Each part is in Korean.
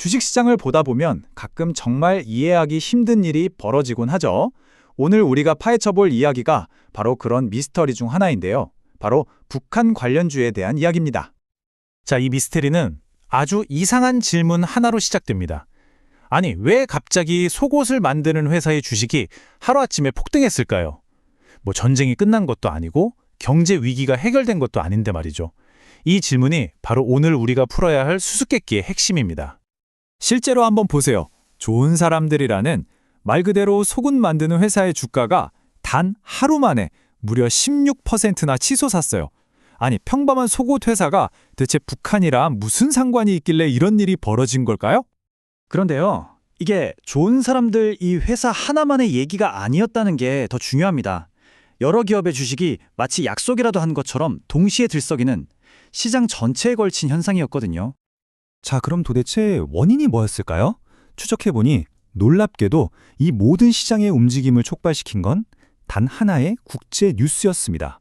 주식시장을 보다 보면 가끔 정말 이해하기 힘든 일이 벌어지곤 하죠. 오늘 우리가 파헤쳐볼 이야기가 바로 그런 미스터리 중 하나인데요. 바로 북한 관련주에 대한 이야기입니다. 자, 이 미스테리는 아주 이상한 질문 하나로 시작됩니다. 아니, 왜 갑자기 속옷을 만드는 회사의 주식이 하루아침에 폭등했을까요? 뭐 전쟁이 끝난 것도 아니고 경제 위기가 해결된 것도 아닌데 말이죠. 이 질문이 바로 오늘 우리가 풀어야 할 수수께끼의 핵심입니다. 실제로 한번 보세요. 좋은 사람들이라는 말 그대로 속옷 만드는 회사의 주가가 단 하루 만에 무려 16%나 치솟았어요. 아니, 평범한 속옷 회사가 대체 북한이랑 무슨 상관이 있길래 이런 일이 벌어진 걸까요? 그런데요, 이게 좋은 사람들 이 회사 하나만의 얘기가 아니었다는 게 더 중요합니다. 여러 기업의 주식이 마치 약속이라도 한 것처럼 동시에 들썩이는 시장 전체에 걸친 현상이었거든요. 자, 그럼 도대체 원인이 뭐였을까요? 추적해보니 놀랍게도 이 모든 시장의 움직임을 촉발시킨 건 단 하나의 국제 뉴스였습니다.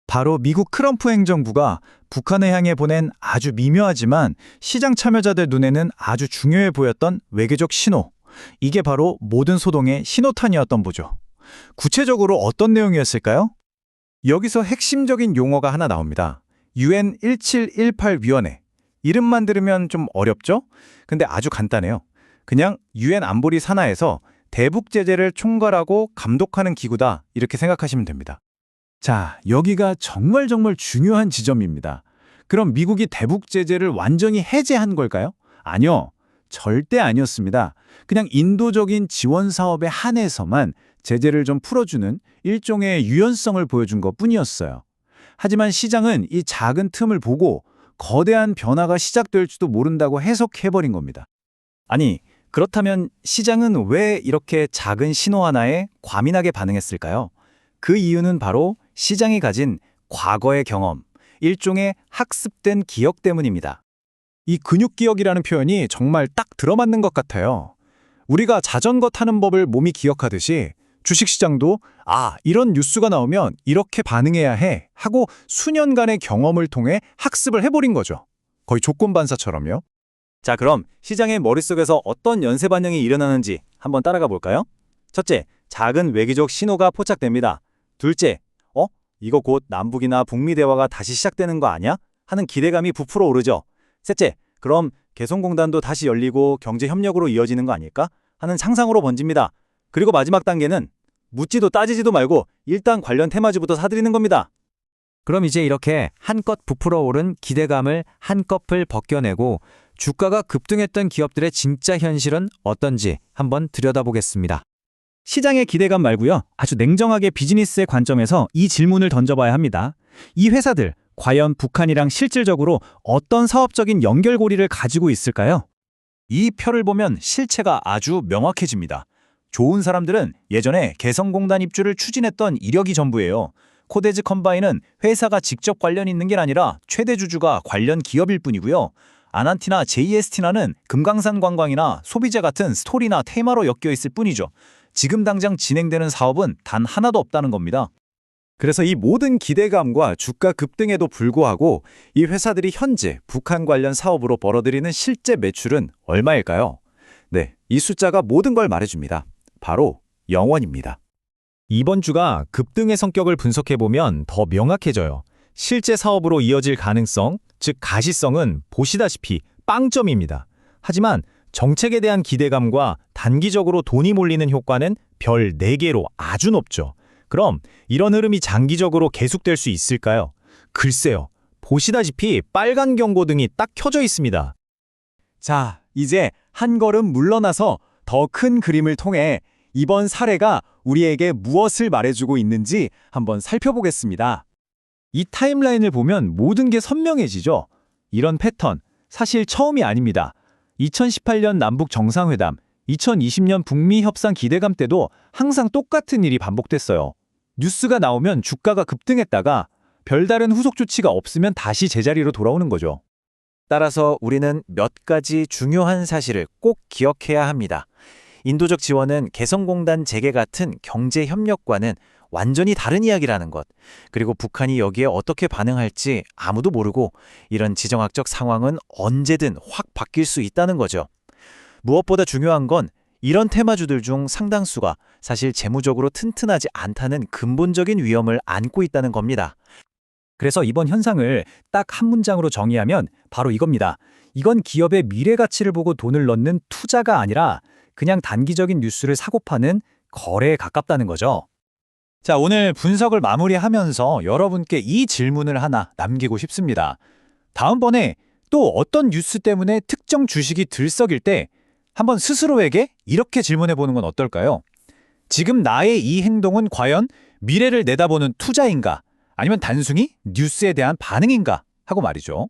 바로 미국 트럼프 행정부가 북한을 향해 보낸 아주 미묘하지만 시장 참여자들 눈에는 아주 중요해 보였던 외교적 신호. 이게 바로 모든 소동의 신호탄이었던 거죠. 구체적으로 어떤 내용이었을까요? 여기서 핵심적인 용어가 하나 나옵니다. UN 1718 위원회. 이름만 들으면 좀 어렵죠? 근데 아주 간단해요. 그냥 UN 안보리 산하에서 대북 제재를 총괄하고 감독하는 기구다, 이렇게 생각하시면 됩니다. 자, 여기가 정말 중요한 지점입니다. 그럼 미국이 대북 제재를 완전히 해제한 걸까요? 아니요. 절대 아니었습니다. 그냥 인도적인 지원 사업에 한해서만 제재를 좀 풀어주는 일종의 유연성을 보여준 것뿐이었어요. 하지만 시장은 이 작은 틈을 보고 거대한 변화가 시작될지도 모른다고 해석해버린 겁니다. 아니, 그렇다면 시장은 왜 이렇게 작은 신호 하나에 과민하게 반응했을까요? 그 이유는 바로 시장이 가진 과거의 경험, 일종의 학습된 기억 때문입니다. 이 근육기억이라는 표현이 정말 딱 들어맞는 것 같아요. 우리가 자전거 타는 법을 몸이 기억하듯이 주식시장도 이런 뉴스가 나오면 이렇게 반응해야 해 하고 수년간의 경험을 통해 학습을 해버린 거죠. 거의 조건반사처럼요. 자, 그럼 시장의 머릿속에서 어떤 연쇄 반영이 일어나는지 한번 따라가 볼까요? 첫째, 작은 외교적 신호가 포착됩니다. 둘째, 이거 곧 남북이나 북미 대화가 다시 시작되는 거 아니야? 하는 기대감이 부풀어 오르죠. 셋째, 그럼 개성공단도 다시 열리고 경제 협력으로 이어지는 거 아닐까? 하는 상상으로 번집니다. 그리고 마지막 단계는 묻지도 따지지도 말고 일단 관련 테마주부터 사들이는 겁니다. 그럼 이제 이렇게 한껏 부풀어 오른 기대감을 한꺼풀 벗겨내고 주가가 급등했던 기업들의 진짜 현실은 어떤지 한번 들여다보겠습니다. 시장의 기대감 말고요, 아주 냉정하게 비즈니스의 관점에서 이 질문을 던져봐야 합니다. 이 회사들, 과연 북한이랑 실질적으로 어떤 사업적인 연결고리를 가지고 있을까요? 이 표를 보면 실체가 아주 명확해집니다. 좋은 사람들은 예전에 개성공단 입주를 추진했던 이력이 전부예요. 코데즈 컴바인은 회사가 직접 관련 있는 게 아니라 최대 주주가 관련 기업일 뿐이고요. 아난티나 JST나는 금강산 관광이나 소비재 같은 스토리나 테마로 엮여 있을 뿐이죠. 지금 당장 진행되는 사업은 단 하나도 없다는 겁니다. 그래서 이 모든 기대감과 주가 급등에도 불구하고 이 회사들이 현재 북한 관련 사업으로 벌어들이는 실제 매출은 얼마일까요? 네, 이 숫자가 모든 걸 말해줍니다. 바로 0원입니다. 이번 주가 급등의 성격을 분석해보면 더 명확해져요. 실제 사업으로 이어질 가능성, 즉 가시성은 보시다시피 빵점입니다. 하지만 정책에 대한 기대감과 단기적으로 돈이 몰리는 효과는 별 4개로 아주 높죠. 그럼 이런 흐름이 장기적으로 계속될 수 있을까요? 글쎄요. 보시다시피 빨간 경고등이 딱 켜져 있습니다. 자, 이제 한 걸음 물러나서 더 큰 그림을 통해 이번 사례가 우리에게 무엇을 말해주고 있는지 한번 살펴보겠습니다. 이 타임라인을 보면 모든 게 선명해지죠. 이런 패턴, 사실 처음이 아닙니다. 2018년 남북 정상회담, 2020년 북미 협상 기대감 때도 항상 똑같은 일이 반복됐어요. 뉴스가 나오면 주가가 급등했다가 별다른 후속 조치가 없으면 다시 제자리로 돌아오는 거죠. 따라서 우리는 몇 가지 중요한 사실을 꼭 기억해야 합니다. 인도적 지원은 개성공단 재개 같은 경제 협력과는 완전히 다른 이야기라는 것. 그리고 북한이 여기에 어떻게 반응할지 아무도 모르고 이런 지정학적 상황은 언제든 확 바뀔 수 있다는 거죠. 무엇보다 중요한 건 이런 테마주들 중 상당수가 사실 재무적으로 튼튼하지 않다는 근본적인 위험을 안고 있다는 겁니다. 그래서 이번 현상을 딱 한 문장으로 정의하면 바로 이겁니다. 이건 기업의 미래 가치를 보고 돈을 넣는 투자가 아니라 그냥 단기적인 뉴스를 사고 파는 거래에 가깝다는 거죠. 자, 오늘 분석을 마무리하면서 여러분께 이 질문을 하나 남기고 싶습니다. 다음번에 또 어떤 뉴스 때문에 특정 주식이 들썩일 때 한번 스스로에게 이렇게 질문해 보는 건 어떨까요? 지금 나의 이 행동은 과연 미래를 내다보는 투자인가? 아니면 단순히 뉴스에 대한 반응인가? 하고 말이죠.